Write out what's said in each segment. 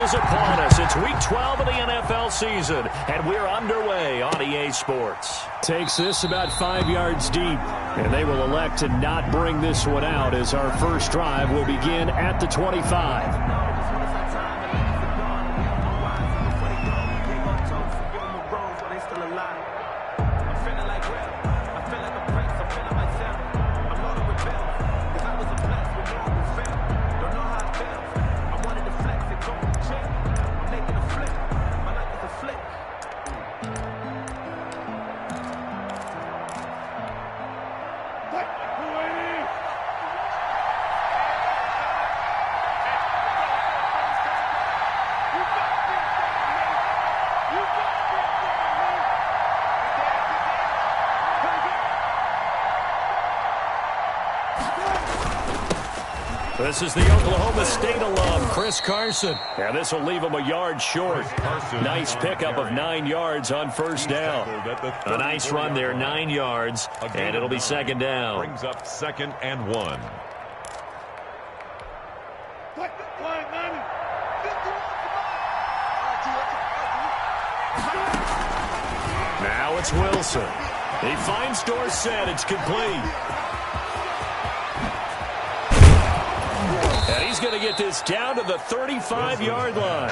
Upon us. It's week 12 of the NFL season, and we're underway on EA Sports. Takes this about 5 yards deep, and they will elect to not bring this one out as our first drive will begin at the 25. This is the Oklahoma State alum, Chris Carson. And this will leave him a yard short. Nice pickup of 9 yards on first down. A nice run there, 9 yards, and it'll be second down. Brings up 2nd and 1. Now it's Wilson. He finds Dorsett. It's complete. And he's going to get this down to the 35-yard line.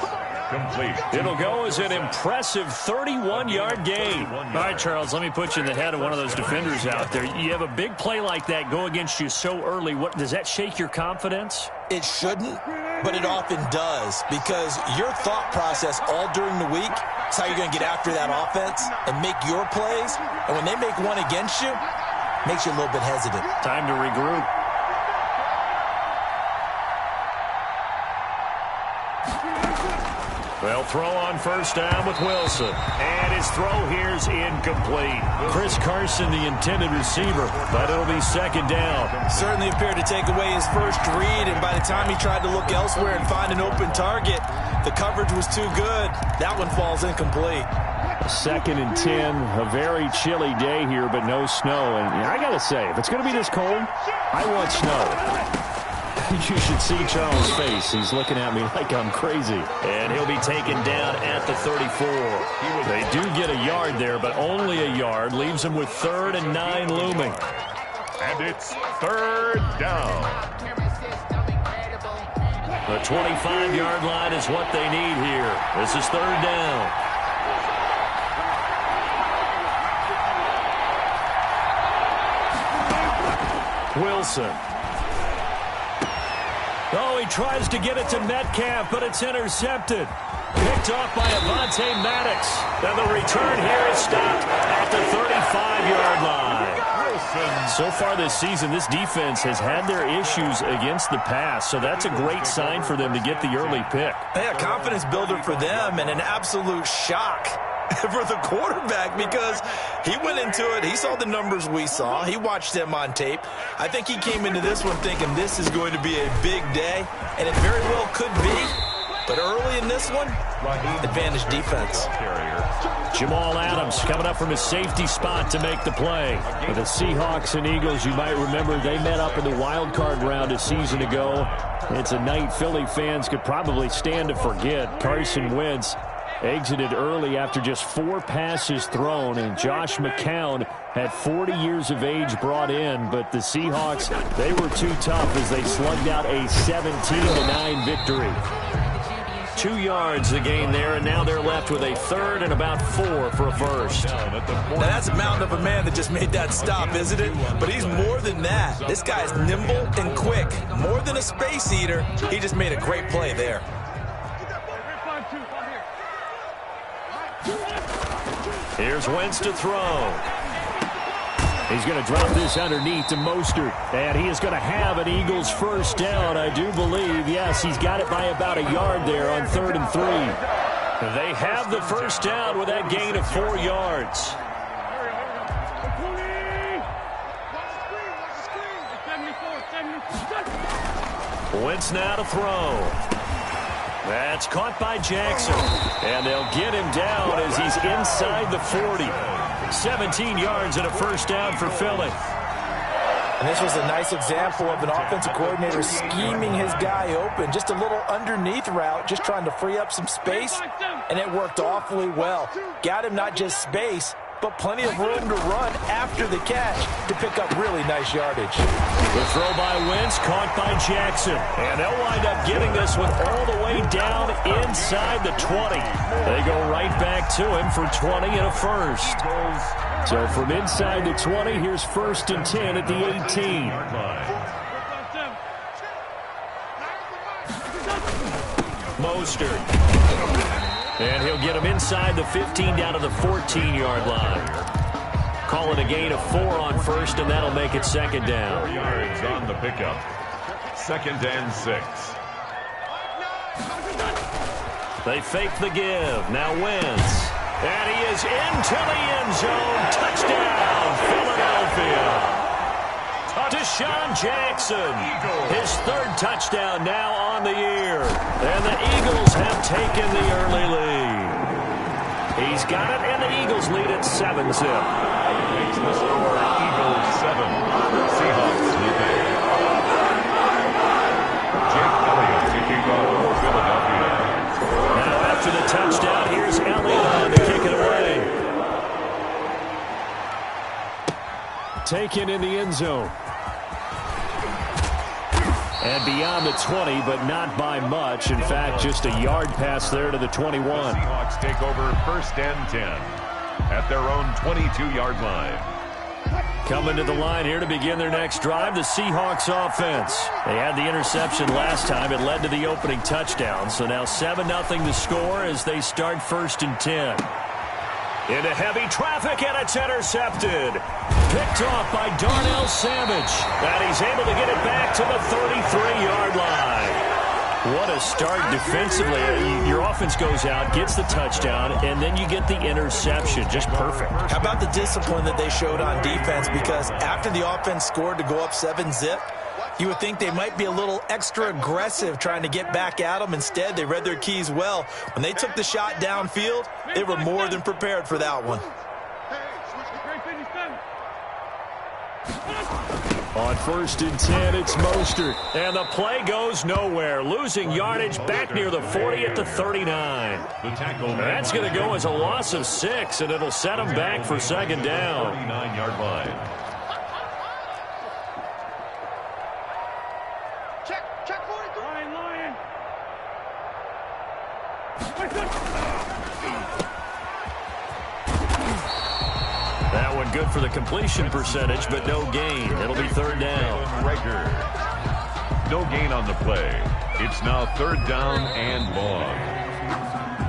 Complete. It'll go as an impressive 31-yard gain. All right, Charles, let me put you in the head of one of those defenders out there. You have a big play like that go against you so early. What does that shake your confidence? It shouldn't, but it often does, because your thought process all during the week is how you're going to get after that offense and make your plays. And when they make one against you, it makes you a little bit hesitant. Time to regroup. They'll throw on first down with Wilson. And his throw here's incomplete. Chris Carson, the intended receiver, but it'll be second down. Certainly appeared to take away his first read, and by the time he tried to look elsewhere and find an open target, the coverage was too good. That one falls incomplete. 2nd and 10, a very chilly day here, but no snow. And I got to say, if it's going to be this cold, I want snow. You should see Charles' face. He's looking at me like I'm crazy. And he'll be taken down at the 34. They do get a yard there, but only a yard. Leaves them with 3rd and 9 looming. And it's 3rd down. The 25-yard line is what they need here. This is 3rd down. Wilson. Oh, he tries to get it to Metcalf, but it's intercepted. Picked off by Avonte Maddox. And the return here is stopped at the 35-yard line. So far this season, this defense has had their issues against the pass, so that's a great sign for them to get the early pick. Yeah, confidence builder for them and an absolute shock for the quarterback, because he went into it, he saw the numbers we saw, he watched them on tape. I think he came into this one thinking this is going to be a big day, and it very well could be. But early in this one, advantage defense. Jamal Adams coming up from his safety spot to make the play. For the Seahawks and Eagles, you might remember they met up in the wild card round a season ago. It's a night Philly fans could probably stand to forget. Carson Wentz exited early after just 4 passes thrown, and Josh McCown had 40 years of age brought in, but the Seahawks, they were too tough as they slugged out a 17-9 victory. 2 yards the gain there, and now they're left with a 3rd and about 4 for a first. Now that's a mountain of a man that just made that stop, isn't it? But he's more than that. This guy's nimble and quick. More than a space eater, he just made a great play there. Here's Wentz to throw. He's going to drop this underneath to Mostert, and he is going to have an Eagles first down, I do believe. Yes, he's got it by about a yard there on 3rd and 3. They have the first down with that gain of 4 yards. Wentz now to throw. That's caught by Jackson. And they'll get him down as he's inside the 40. 17 yards and a first down for Philly. And this was a nice example of an offensive coordinator scheming his guy open. Just a little underneath route, just trying to free up some space, and it worked awfully well. Got him not just space, but plenty of room to run after the catch to pick up really nice yardage. The throw by Wentz, caught by Jackson. And they'll wind up getting this one all the way down inside the 20. They go right back to him for 20 and a first. So from inside the 20, here's 1st and 10 at the 18. Mostert. And he'll get him inside the 15 down to the 14-yard line. Call it a gain of 4 on first, and that'll make it 2nd down. 4 yards on the pickup. 2nd and 6. They fake the give. Now Wentz. And he is into the end zone. Touchdown, Philadelphia. Deshaun Jackson, his 3rd touchdown now on the year. And the Eagles have taken the early lead. He's got it, and the Eagles lead at 7-zip. Makes the score Eagles 7, Seahawks nothing. Jake Elliott kicking off for Philadelphia. Now after the touchdown, here's Elliott to kick it away. Taken in the end zone. And beyond the 20, but not by much. In fact, just a yard pass there to the 21. The Seahawks take over 1st and 10 at their own 22-yard line. Coming to the line here to begin their next drive, the Seahawks offense. They had the interception last time. It led to the opening touchdown. So now 7-0 the score as they start 1st and 10. Into heavy traffic, and it's intercepted. Picked off by Darnell Savage. And he's able to get it back to the 33-yard line. What a start defensively. Your offense goes out, gets the touchdown, and then you get the interception. Just perfect. How about the discipline that they showed on defense? Because after the offense scored to go up 7-zip, you would think they might be a little extra aggressive trying to get back at them. Instead, they read their keys well. When they took the shot downfield, they were more than prepared for that one. On 1st and 10, it's Mostert. And the play goes nowhere. Losing yardage back near the 40 at the 39. The tackle. That's going to go as a loss of 6, and it'll set them back for 2nd down. 39-yard line. Check 43. Lion. That one good for the completion percentage, but no gain. It'll be 3rd down. Rager. No gain on the play. It's now 3rd down and long.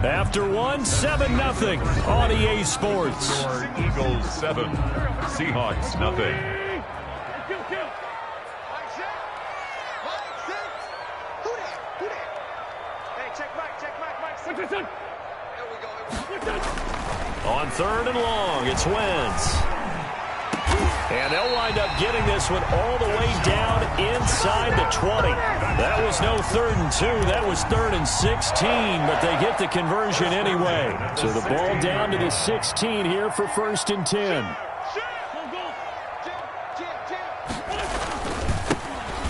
After 7-0 on EA Sports. Eagles 7, Seahawks nothing. On 3rd and long, it's Wentz. And they'll wind up getting this one all the way down inside the 20. That was no 3rd and 2. That was 3rd and 16, but they get the conversion anyway. So the ball down to the 16 here for 1st and 10.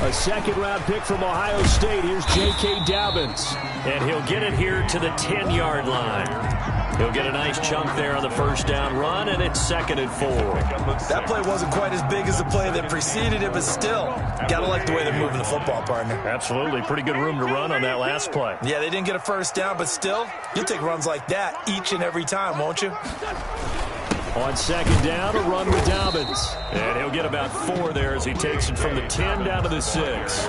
A 2nd-round pick from Ohio State. Here's J.K. Dobbins. And he'll get it here to the 10-yard line. He'll get a nice chunk there on the 1st down run, and it's 2nd and 4. That play wasn't quite as big as the play that preceded it, but still, gotta like the way they're moving the football, partner. Absolutely. Pretty good room to run on that last play. Yeah, they didn't get a 1st down, but still, you'll take runs like that each and every time, won't you? On 2nd down, a run with Dobbins. And he'll get about 4 there as he takes it from the 10 down to the 6.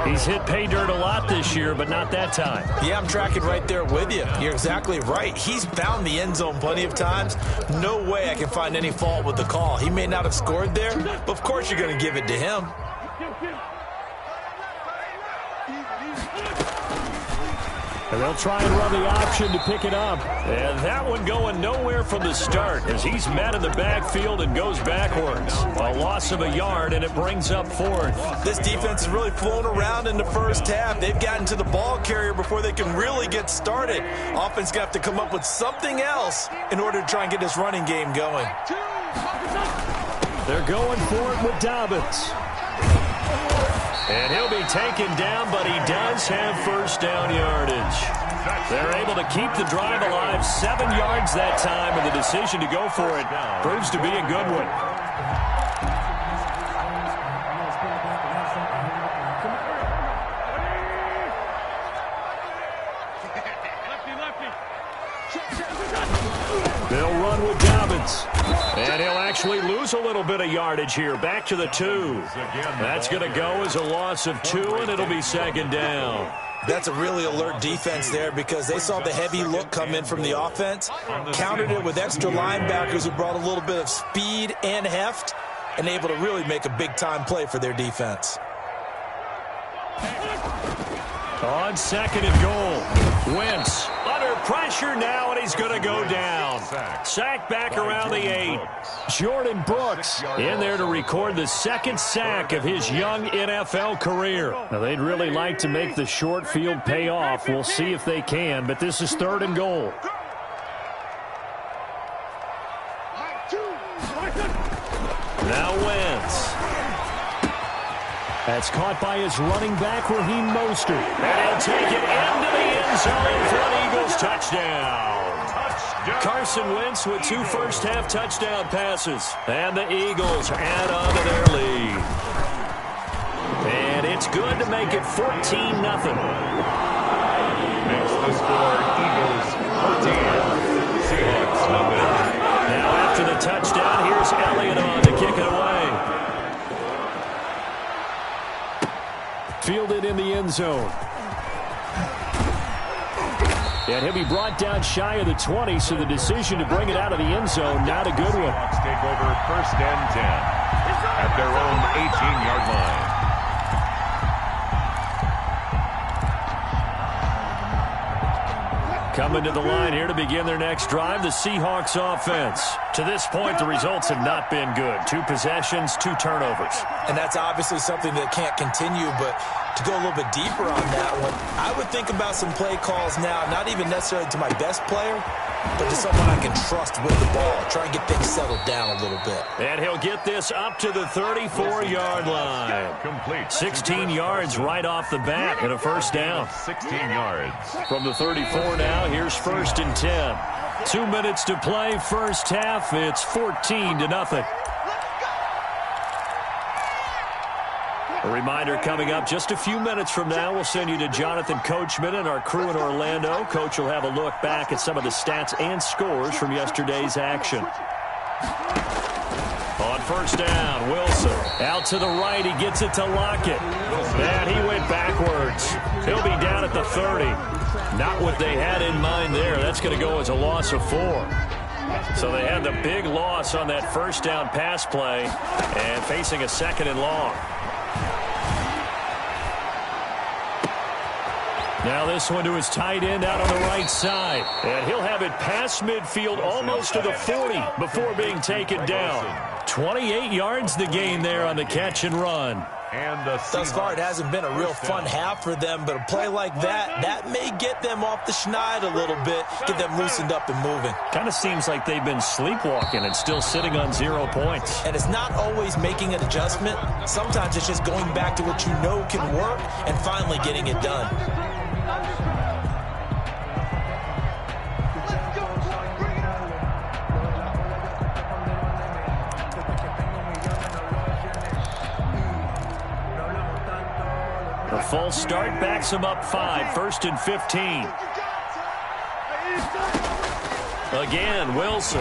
He's hit pay dirt a lot this year, but not that time. Yeah, I'm tracking right there with you. You're exactly right. He's found the end zone plenty of times. No way I can find any fault with the call. He may not have scored there, but of course you're going to give it to him. And they'll try and run the option to pick it up. And that one going nowhere from the start as he's met in the backfield and goes backwards. A loss of a yard, and it brings up 4th. This defense is really flown around in the 1st half. They've gotten to the ball carrier before they can really get started. Offense got to come up with something else in order to try and get this running game going. They're going for it with Dobbins. And he'll be taken down, but he does have first down yardage. They're able to keep the drive alive, 7 yards that time, and the decision to go for it proves to be a good one. They'll run with Dobbins. And he'll actually lose a little bit of yardage here. Back to the 2. That's going to go as a loss of 2, and it'll be second down. That's a really alert defense there because they saw the heavy look come in from the offense, countered it with extra linebackers who brought a little bit of speed and heft, and able to really make a big-time play for their defense. On second and goal, Wentz under pressure now, and he's going to go down. Sack back around the 8. Jordan Brooks in there to record the second sack of his young NFL career. Now, they'd really like to make the short field pay off. We'll see if they can, but this is third and goal. Now Wentz. That's caught by his running back, Raheem Mostert. And he'll take it into the end zone for an Eagles touchdown. Carson Wentz with 2 first-half touchdown passes. And the Eagles add on to their lead. And it's good to make it 14-0. Makes the score Eagles 14. Seahawks nothing. Now after the touchdown, here's Elliott on to kick it away. Fielded in the end zone. And he'll be brought down shy of the 20, so the decision to bring it out of the end zone, not a good one. Seahawks take over first and 10 at their own 18-yard line. Coming to the line here to begin their next drive, the Seahawks offense. To this point, the results have not been good. 2 possessions, 2 turnovers. And that's obviously something that can't continue, but to go a little bit deeper on that one, I would think about some play calls now, not even necessarily to my best player, but to someone I can trust with the ball. Try and get things settled down a little bit. And he'll get this up to the 34-yard line. Complete. 16 yards right off the bat and a first down. 16 yards. From the 34 now, here's first and 10. 2 minutes to play, first half. It's 14-0. A reminder coming up just a few minutes from now, we'll send you to Jonathan Coachman and our crew in Orlando. Coach will have a look back at some of the stats and scores from yesterday's action. On first down, Wilson. Out to the right, he gets it to Lockett. And he went backwards. He'll be down at the 30. Not what they had in mind there. That's going to go as a loss of 4. So they had the big loss on that first down pass play and facing a second and long. Now this one to his tight end out on the right side. And he'll have it past midfield almost to the 40 before being taken down. 28 yards the gain there on the catch and run. And thus far, it hasn't been a real fun half for them, but a play like that may get them off the schneid a little bit, get them loosened up and moving. Kind of seems like they've been sleepwalking and still sitting on 0 points. And it's not always making an adjustment. Sometimes it's just going back to what you know can work and finally getting it done. The false start backs him up 5, first and 15. Again, Wilson.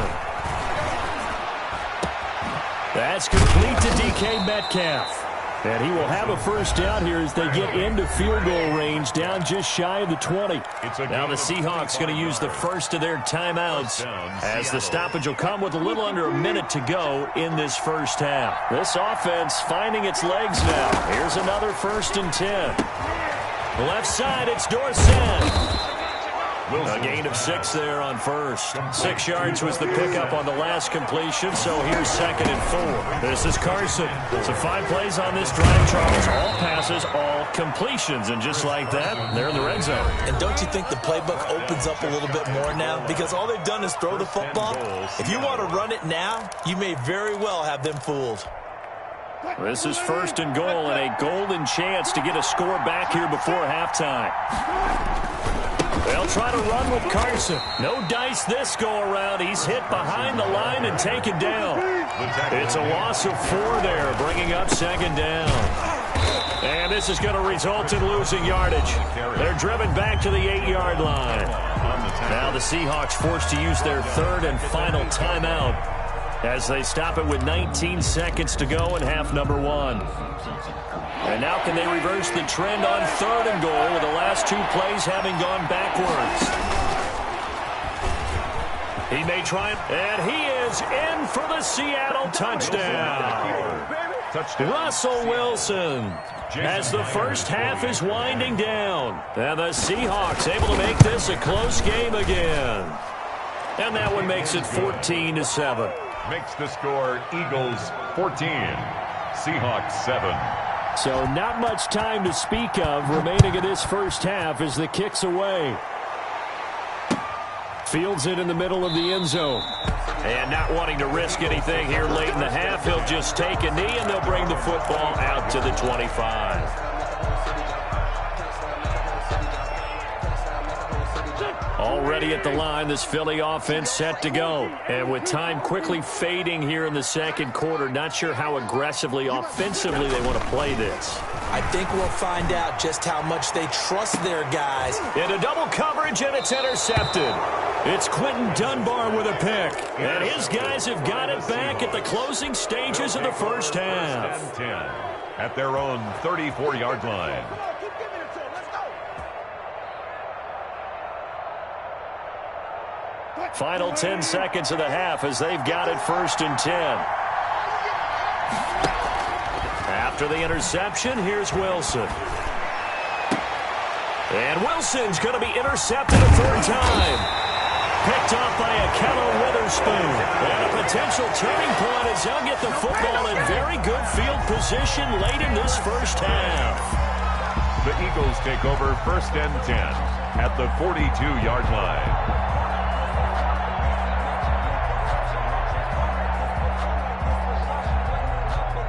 That's complete to DK Metcalf. And he will have a first down here as they get into field goal range, down just shy of the 20. Now the Seahawks going to use the first of their timeouts as the stoppage will come with a little under a minute to go in this first half. This offense finding its legs now. Here's another first and 10. Left side, it's Dorsett. A gain of 6 there on first. 6 yards was the pickup on the last completion, so here's 2nd and 4. This is Carson. So 5 plays on this drive, Charles. All passes, all completions. And just like that, they're in the red zone. And don't you think the playbook opens up a little bit more now? Because all they've done is throw the football. If you want to run it now, you may very well have them fooled. This is 1st and goal and a golden chance to get a score back here before halftime. They'll try to run with Carson. No dice this go-around. He's hit behind the line and taken down. It's a loss of 4 there, bringing up 2nd down. And this is going to result in losing yardage. They're driven back to the 8-yard line. Now the Seahawks forced to use their 3rd and final timeout as they stop it with 19 seconds to go in half number 1. And now can they reverse the trend on 3rd and goal with the last 2 plays having gone backwards? He may try it, and he is in for the Seattle touchdown. Russell Wilson as the first half is winding down. And the Seahawks able to make this a close game again. And that one makes it 14-7. Makes the score Eagles 14, Seahawks 7. So not much time to speak of remaining in this first half as the kick's away. Fields it in the middle of the end zone. And not wanting to risk anything here late in the half, he'll just take a knee and they'll bring the football out to the 25. Already at the line, this Philly offense set to go. And with time quickly fading here in the 2nd quarter, not sure how aggressively, offensively they want to play this. I think we'll find out just how much they trust their guys. Into double coverage, and it's intercepted. It's Quentin Dunbar with a pick. And his guys have got it back at the closing stages of the first half. 10 at their own 34-yard line. Final 10 seconds of the half as they've got it 1st and 10. After the interception, here's Wilson. And Wilson's going to be intercepted a 3rd time. Picked off by Akello Witherspoon. And a potential turning point as they'll get the football in very good field position late in this first half. The Eagles take over 1st and 10 at the 42-yard line.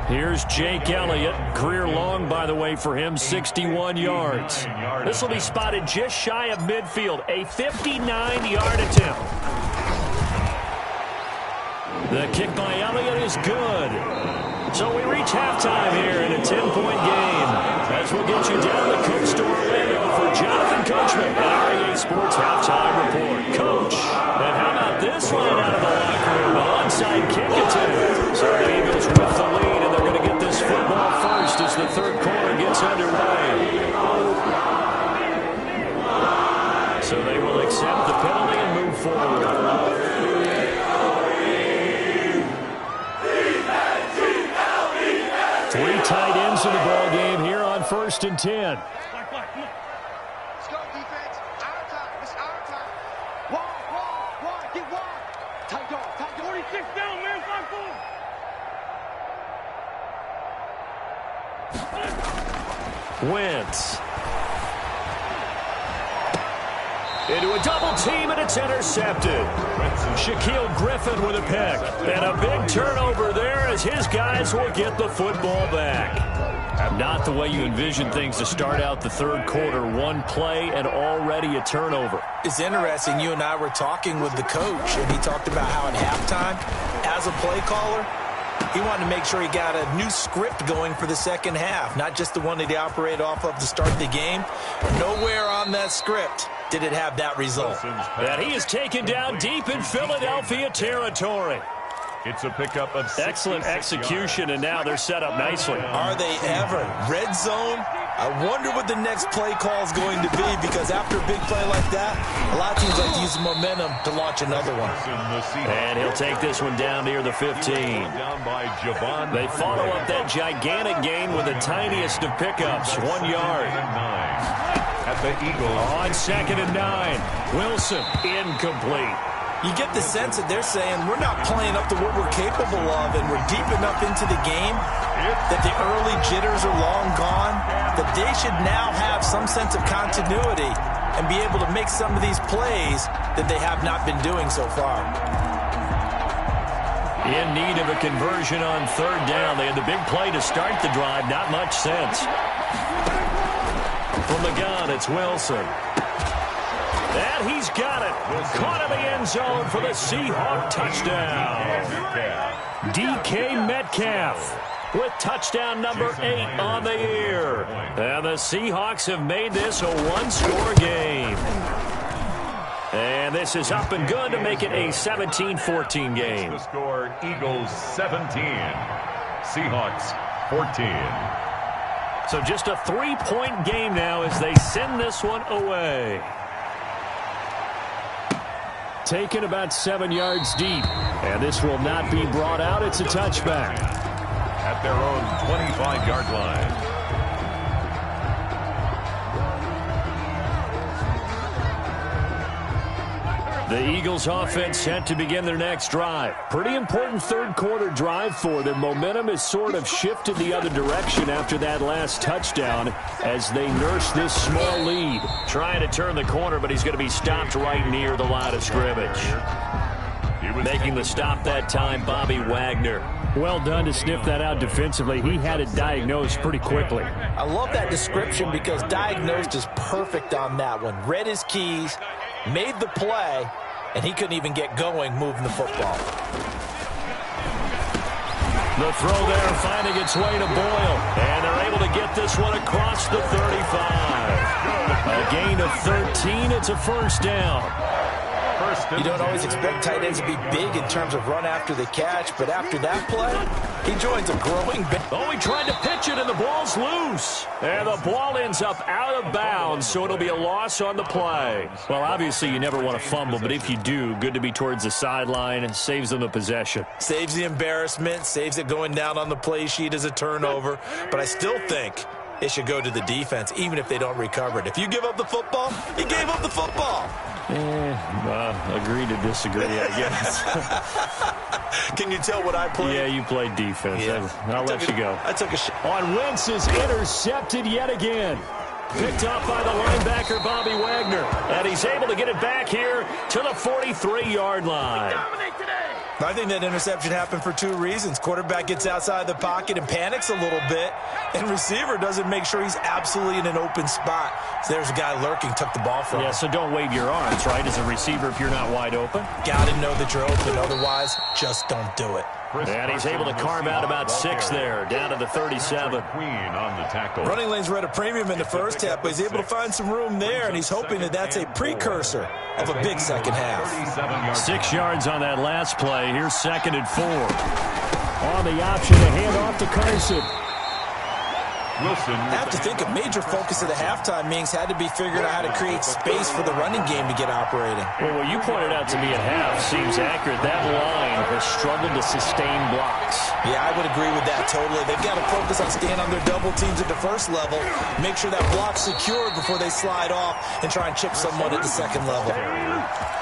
Here's Jake Elliott. Career long, by the way, for him, 61 yards. This will be spotted just shy of midfield, a 59-yard attempt. The kick by Elliott is good. So we reach halftime here in a 10-point game. As we'll get you down the Coach to Orlando for Jonathan Coachman at REA Sports Halftime Report. Coach, and how about this line out of the locker room? An onside kick attempt. So the Eagles with the lead, and they're going to get this football first as the 3rd quarter gets underway. So they will accept the penalty and move forward. Three tight ends in the ball game here on 1st and 10. Let's go, defense. Our time. It's our time. Wide. Get wide. Tight dog. 46 down, man. 5-4. Wentz. Into a double team, and it's intercepted. Shaquille Griffin with a pick. And a big turnover there as his guys will get the football back. Not the way you envision things to start out the 3rd quarter. One play and already a turnover. It's interesting. You and I were talking with the coach, and he talked about how at halftime, as a play caller, he wanted to make sure he got a new script going for the 2nd half, not just the one that he operated off of to start the game. Nowhere on that script did it have that result. That he is taken down deep in Philadelphia territory. It's a pickup of excellent execution, and now they're set up nicely. Are they ever? Red zone? I wonder what the next play call is going to be, because after a big play like that, a lot of teams like to use the momentum to launch another one. And he'll take this one down near the 15. They follow up that gigantic gain with the tiniest of pickups, 1 yard. At The Eagles. On 2nd and 9. Wilson, incomplete. You get the sense that they're saying we're not playing up to what we're capable of, and we're deep enough into the game that the early jitters are long gone, that they should now have some sense of continuity and be able to make some of these plays that they have not been doing so far. In need of a conversion on 3rd down. They had the big play to start the drive. Not much sense. From the gun, it's Wilson. And he's got it. Caught in the end zone for the Seahawk touchdown. DK Metcalf with touchdown number 8 on the year. And the Seahawks have made this a one-score game. And this is up and good to make it a 17-14 game. The score, Eagles 17, Seahawks 14. So just a 3-point game now as they send this one away. Taken about 7 yards deep. And this will not be brought out. It's a touchback. At their own 25-yard line. The Eagles offense set to begin their next drive. Pretty important third quarter drive for them. Momentum has sort of shifted the other direction after that last touchdown as they nurse this small lead. Trying to turn the corner, but he's going to be stopped right near the line of scrimmage. Making the stop that time, Bobby Wagner. Well done to sniff that out defensively. He had it diagnosed pretty quickly. I love that description because diagnosed is perfect on that one. Read his keys, made the play, and he couldn't even get going moving the football. The throw there finding its way to Boyle. And they're able to get this one across the 35. A gain of 13. It's a first down. You don't always expect tight ends to be big in terms of run after the catch, but after that play, he joins a growing... Oh, he tried to pitch it, and the ball's loose. And the ball ends up out of bounds, so it'll be a loss on the play. Well, obviously, you never want to fumble, but if you do, good to be towards the sideline. Saves them the possession. Saves the embarrassment, saves it going down on the play sheet as a turnover. But I still think it should go to the defense, even if they don't recover it. If you give up the football, you gave up the football. Agree to disagree, I guess. Can you tell what I played? Yeah, you played defense. Yeah. I'll let you go. I took a shot. On Wentz is intercepted yet again. Picked up by the linebacker, Bobby Wagner. And he's able to get it back here to the 43-yard line. I think that interception happened for 2 reasons. Quarterback gets outside the pocket and panics a little bit, and receiver doesn't make sure he's absolutely in an open spot. So there's a guy lurking, took the ball from him. Yeah, so don't wave your arms, right, as a receiver if you're not wide open? Got to know that you're open. Otherwise, just don't do it. And he's able to carve out about 6 there, down to the 37. Queen on the tackle. Running lanes were at a premium in the first half, but he's able to find some room there, and he's hoping that that's a precursor of a big second half. 6 yards on that last play. Here's 2nd and 4. On the option to hand off to Carson. Wilson. I have to think a major focus of the halftime meetings had to be figuring out how to create space for the running game to get operating. Well, what you pointed out to me at half seems accurate. That line has struggled to sustain blocks. Yeah, I would agree with that totally. They've got to focus on staying on their double teams at the first level, make sure that block's secured before they slide off and try and chip someone at the second level.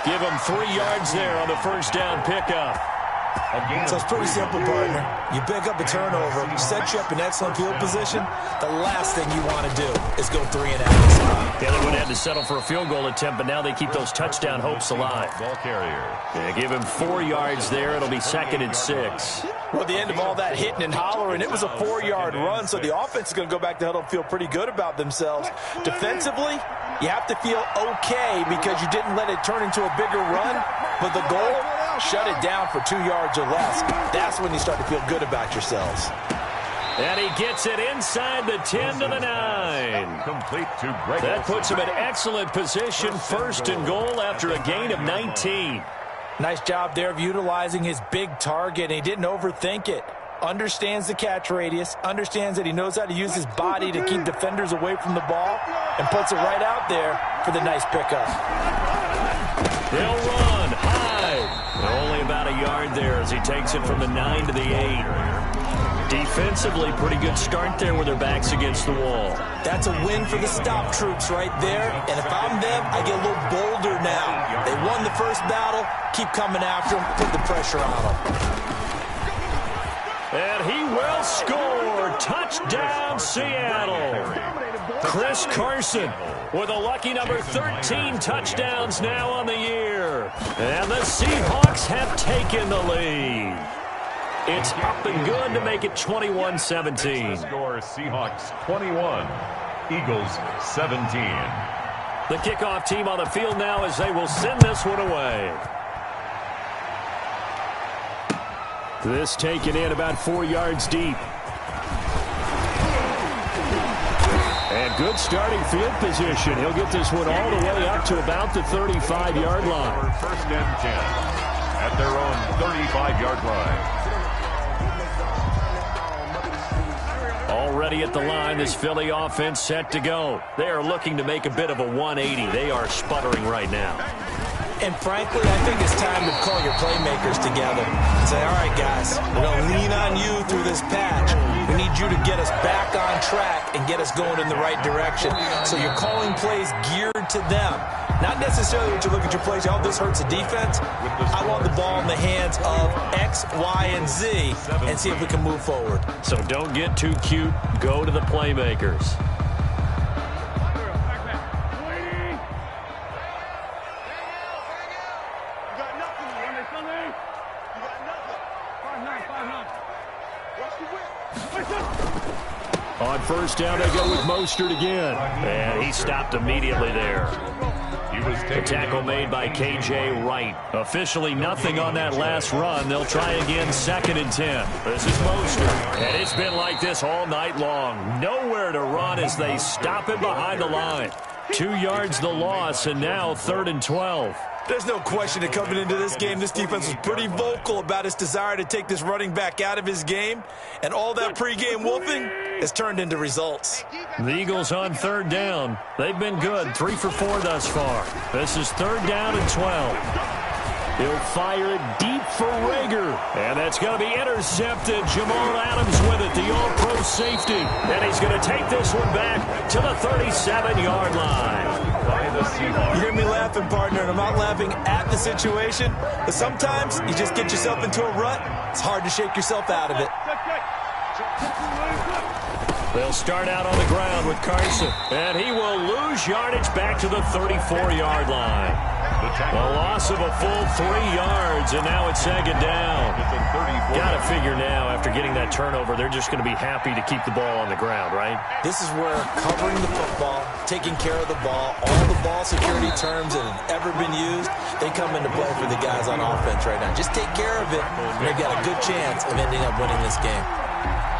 Give them 3 yards there on the first down pickup. So it's pretty simple, partner. You pick up a turnover, set you up in excellent field position. The last thing you want to do is go 3 and out. Yeah, they would have had to settle for a field goal attempt, but now they keep those touchdown hopes alive. Ball carrier. Yeah, give him 4 yards there. It'll be 2nd and 6. Well, at the end of all that hitting and hollering, it was a 4-yard run, so the offense is going to go back to huddle and feel pretty good about themselves. Defensively, you have to feel okay because you didn't let it turn into a bigger run, but the goal, shut it down for 2 yards or less. That's when you start to feel good about yourselves. And he gets it inside the 10 to the 9. Complete to Greg. That puts him in excellent position, 1st and goal after a gain of 19. Nice job there of utilizing his big target. He didn't overthink it. Understands the catch radius, understands that he knows how to use his body to keep defenders away from the ball, and puts it right out there for the nice pickup. He'll run high. Only about a yard there as he takes it from the 9 to the 8. Defensively, pretty good start there with their backs against the wall. That's a win for the stop troops right there. And if I'm them, I get a little bolder now. They won the first battle. Keep coming after them. Put the pressure on them. And he will score. Touchdown, Seattle. Chris Carson with a lucky number 13 touchdowns now on the year. And the Seahawks have taken the lead. It's up and good to make it 21-17. Score Seahawks 21, Eagles 17. The kickoff team on the field now as they will send this one away. This taken in about 4 yards deep. And good starting field position. He'll get this one all the way up to about the 35-yard line. First and 10 at their own 35-yard line. Already at the line, this Philly offense set to go. They are looking to make a bit of a 180. They are sputtering right now. And frankly, I think it's time to call your playmakers together and say, all right, guys, we're going to lean on you through this patch. We need you to get us back on track and get us going in the right direction. So you're calling plays geared to them. Not necessarily what you look at your plays, oh, this hurts the defense. I want the ball in the hands of X, Y, and Z and see if we can move forward. So don't get too cute. Go to the playmakers. On first down, they go with Mostert again. And he stopped immediately there. The tackle made by K.J. Wright. Officially nothing on that last run. They'll try again 2nd and 10. This is Mostert. And it's been like this all night long. Nowhere to run as they stop it behind the line. 2 yards the loss, and now 3rd and 12. There's no question that coming into this game, this defense was pretty vocal about its desire to take this running back out of his game. And all that pregame wolfing has turned into results. The Eagles on 3rd down. They've been good, 3 for 4 thus far. This is 3rd down and 12. He'll fire it deep for Rager. And that's going to be intercepted. Jamal Adams with it, the all-pro safety. And he's going to take this one back to the 37-yard line. You hear me laughing, partner, and I'm not laughing at the situation. But sometimes you just get yourself into a rut. It's hard to shake yourself out of it. They'll start out on the ground with Carson. And he will lose yardage back to the 34-yard line. A loss of a full 3 yards, and now it's 2nd down. Got to figure now, after getting that turnover, they're just going to be happy to keep the ball on the ground, right? This is where covering the football, taking care of the ball, all the ball security terms that have ever been used, they come into play for the guys on offense right now. Just take care of it, and they've got a good chance of ending up winning this game.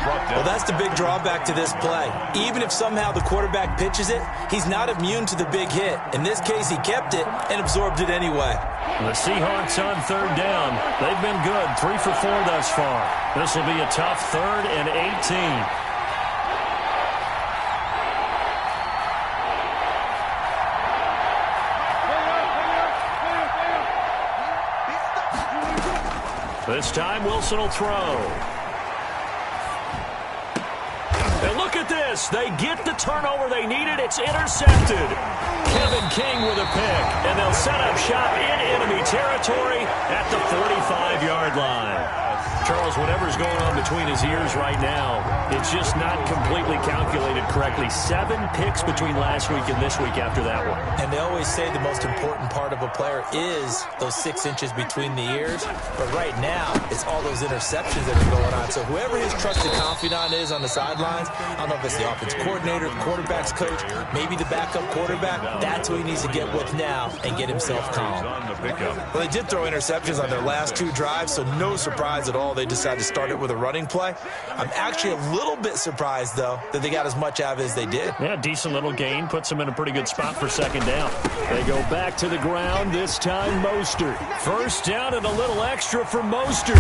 Well, that's the big drawback to this play. Even if somehow the quarterback pitches it, he's not immune to the big hit. In this case, he kept it and absorbed it anyway. The Seahawks on 3rd down. They've been good, 3 for 4 thus far. This will be a tough 3rd and 18. This time, Wilson will throw. And look at this. They get the turnover they needed. It's intercepted. Kevin King with a pick. And they'll set up shop in enemy territory at the 45-yard line. Charles, whatever's going on between his ears right now, it's just not completely calculated correctly. 7 picks between last week and this week after that one. And they always say the most important part of a player is those 6 inches between the ears. But right now, it's all those interceptions that are going on. So whoever his trusted confidant is on the sidelines, I don't know if it's the offensive coordinator, the quarterback's coach, maybe the backup quarterback, that's who he needs to get with now and get himself calm. Well, they did throw interceptions on their last 2 drives, so no surprise at all they decided to start it with a running play. I'm actually a little bit surprised, though, that they got as much out of it as they did. Yeah, decent little gain. Puts them in a pretty good spot for 2nd down. They go back to the ground, this time Mostert. 1st down and a little extra for Mostert.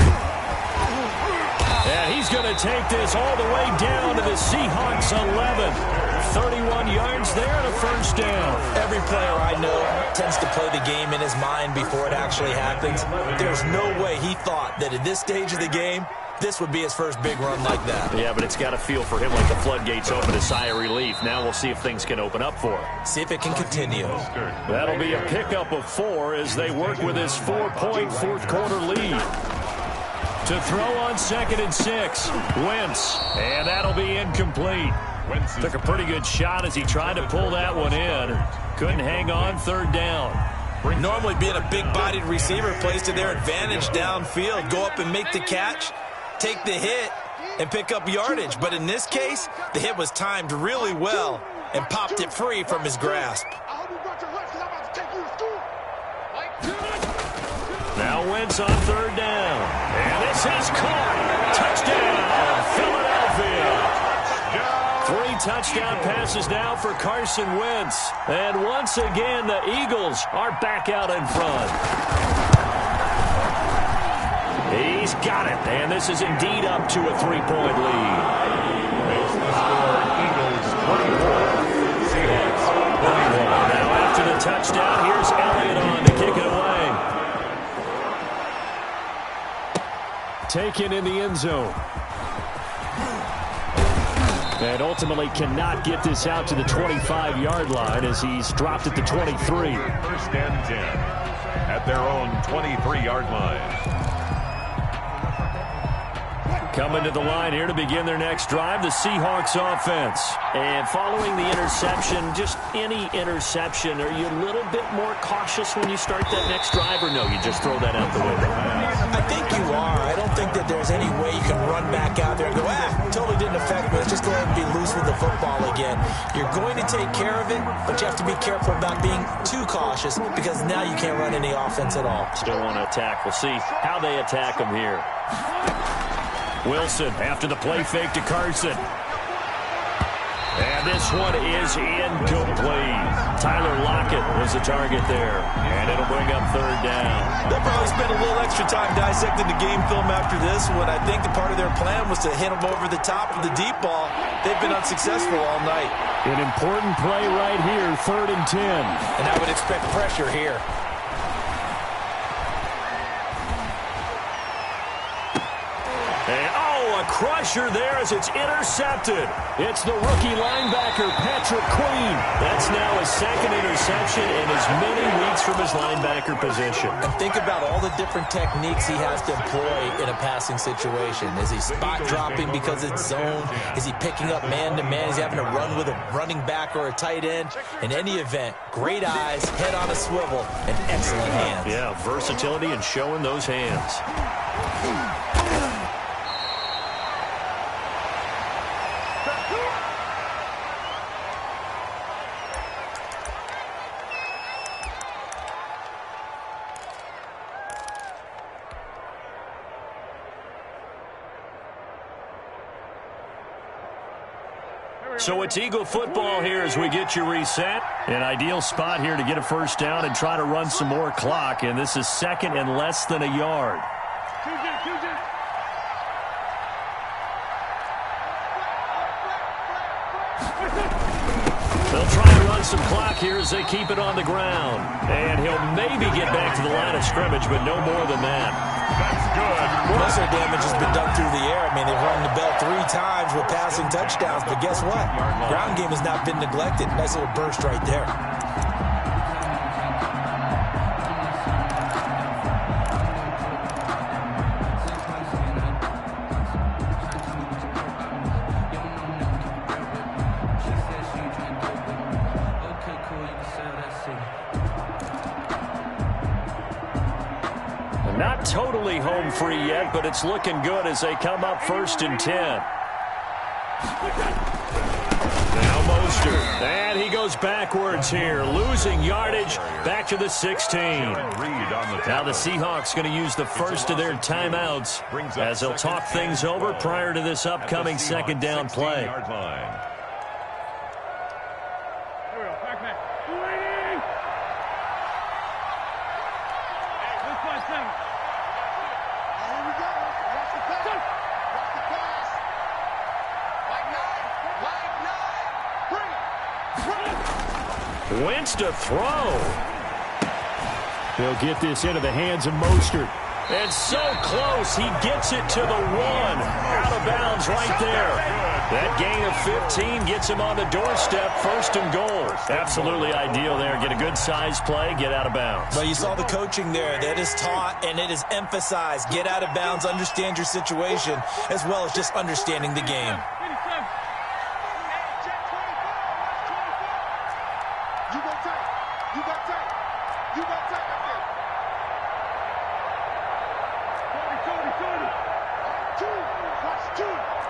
And he's going to take this all the way down to the Seahawks 11. 31 yards there and a 1st down. Every player I know tends to play the game in his mind before it actually happens. There's no way he thought that at this stage of the game this would be his first big run like that. Yeah, but it's got to feel for him like the floodgates open, a sigh of relief. Now we'll see if things can open up for him. See if it can continue. That'll be a pickup of 4 as they work with his 4-point fourth-quarter lead. To throw on 2nd and 6, Wentz, and that'll be incomplete. Took a pretty good shot as he tried to pull that one in. Couldn't hang on 3rd down. Normally being a big-bodied receiver plays to their advantage downfield. Go up and make the catch, take the hit, and pick up yardage. But in this case, the hit was timed really well and popped it free from his grasp. Now Wentz on 3rd down. And this is caught. Touchdown, Philadelphia. 3 touchdown passes now for Carson Wentz. And once again, the Eagles are back out in front. He's got it. And this is indeed up to a 3-point lead. Makes the score Eagles 24, Seahawks 21. Now after the touchdown, here's Elliott on to kick it away. Taken in the end zone. And ultimately cannot get this out to the 25-yard line as he's dropped at the 23. 1st and 10 at their own 23-yard line. Coming to the line here to begin their next drive, the Seahawks offense. And following the interception, just any interception, are you a little bit more cautious when you start that next drive, or no, you just throw that out the window? I think you are. I don't think that there's any way you can run back out there and go, totally didn't affect me. Let's just go ahead and be loose with the football again. You're going to take care of it, but you have to be careful about being too cautious because now you can't run any offense at all. Still want to attack. We'll see how they attack him here. Wilson after the play fake to Carson. And this one is incomplete. Tyler Lockett was the target there. And it'll bring up 3rd down. They'll probably spend a little extra time dissecting the game film after this one. I think the part of their plan was to hit him over the top of the deep ball. They've been unsuccessful all night. An important play right here, 3rd and 10. And I would expect pressure here. A crusher there as it's intercepted. It's the rookie linebacker, Patrick Queen. That's now his 2nd interception in as many weeks from his linebacker position. And think about all the different techniques he has to employ in a passing situation. Is he spot dropping because it's zone? Is he picking up man-to-man? Is he having to run with a running back or a tight end? In any event, great eyes, head on a swivel, and excellent hands. Yeah, versatility and showing those hands. So it's Eagle football here as we get you reset. An ideal spot here to get a 1st down and try to run some more clock. And this is 2nd and less than a yard. They'll try to run some clock here as they keep it on the ground. And he'll maybe get back to the line of scrimmage, but no more than that. That's good. Most of the damage has been done through the air. I mean, they've rung the bell 3 times with passing touchdowns, but guess what? Ground game has not been neglected. Nice little burst right there. Not totally home free yet, but it's looking good as they come up 1st and 10. Now Mostert, and he goes backwards here, losing yardage back to the 16. Now the Seahawks going to use the first of their timeouts as they'll talk things over prior to this upcoming 2nd down play. Wentz to throw. They'll get this into the hands of Mostert. And so close, he gets it to the 1. Out of bounds right there. That gain of 15 gets him on the doorstep, 1st and goal. Absolutely ideal there. Get a good size play, get out of bounds. But you saw the coaching there. That is taught and it is emphasized. Get out of bounds, understand your situation, as well as just understanding the game. You go tight. You got tight. You got tight up there. 2. Watch 2.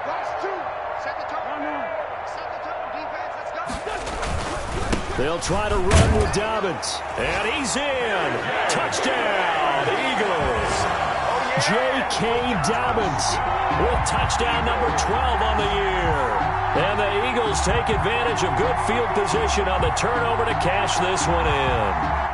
Watch 2. Set the tone. Set the tone, defense. Let's go. They'll try to run with Dobbins. And he's in. Touchdown, Eagles. J.K. Dobbins with touchdown number 12 on the year. And the Eagles take advantage of good field position on the turnover to cash this one in.